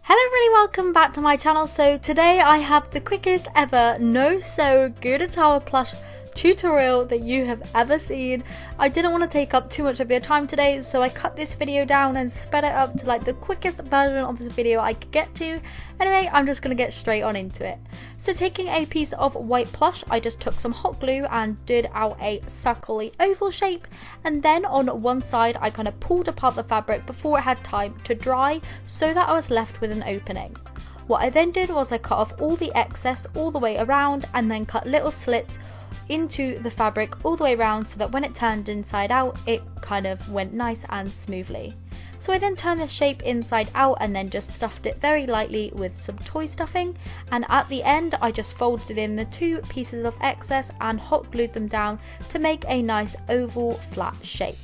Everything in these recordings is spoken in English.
Hello everybody, welcome back to my channel. So today I have the quickest ever no-sew Gudetama Plush tutorial that you have ever seen. I didn't want to take up too much of your time today, so I cut this video down and sped it up to like the quickest version of this video I could get to. Anyway, I'm just going to get straight on into it. So taking a piece of white plush, I just took some hot glue and did out a circular oval shape, and then on one side I kind of pulled apart the fabric before it had time to dry so that I was left with an opening. What I then did was I cut off all the excess all the way around and then cut little slits into the fabric all the way around so that when it turned inside out it kind of went nice and smoothly. So I then turned this shape inside out and then just stuffed it very lightly with some toy stuffing, and at the end I just folded in the two pieces of excess and hot glued them down to make a nice oval flat shape.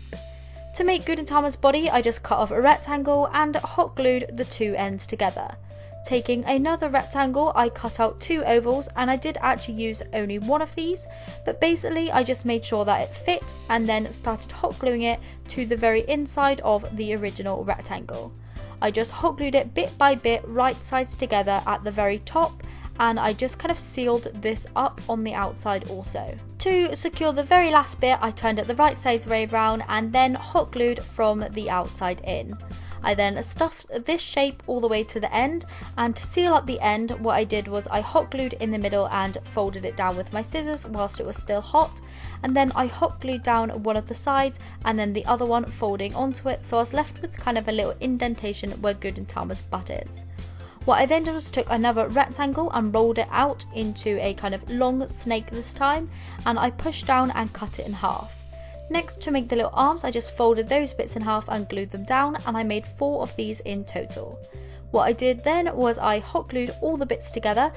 To make Gudetama's body I just cut off a rectangle and hot glued the two ends together. Taking another rectangle, I cut out two ovals, and I did actually use only one of these, but basically I just made sure that it fit and then started hot gluing it to the very inside of the original rectangle. I just hot glued it bit by bit, right sides together at the very top, and I just kind of sealed this up on the outside also. To secure the very last bit, I turned it the right sides way around and then hot glued from the outside in. I then stuffed this shape all the way to the end, and to seal up the end what I did was I hot glued in the middle and folded it down with my scissors whilst it was still hot, and then I hot glued down one of the sides and then the other one folding onto it, so I was left with kind of a little indentation where Gudetama's butt is. What I then did was took another rectangle and rolled it out into a kind of long snake this time, and I pushed down and cut it in half. Next, to make the little arms, I just folded those bits in half and glued them down, and I made 4 of these in total. What I did then was I hot glued all the bits together.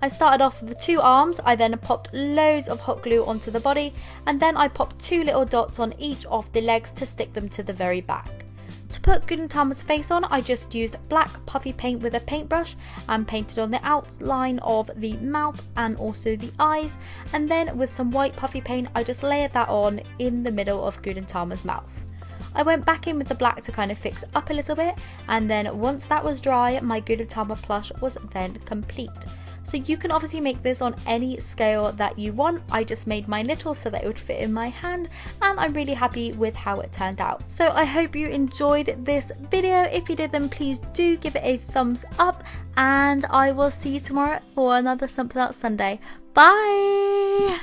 I started off with the 2 arms, I then popped loads of hot glue onto the body, and then I popped 2 little dots on each of the legs to stick them to the very back. To put Gudetama's face on, I just used black puffy paint with a paintbrush and painted on the outline of the mouth and also the eyes, and then with some white puffy paint I just layered that on in the middle of Gudetama's mouth. I went back in with the black to kind of fix it up a little bit, and then once that was dry my Gudetama plush was then complete. So you can obviously make this on any scale that you want. I just made mine little so that it would fit in my hand, and I'm really happy with how it turned out. So I hope you enjoyed this video. If you did, then please do give it a thumbs up, and I will see you tomorrow for another Something Else Sunday. Bye!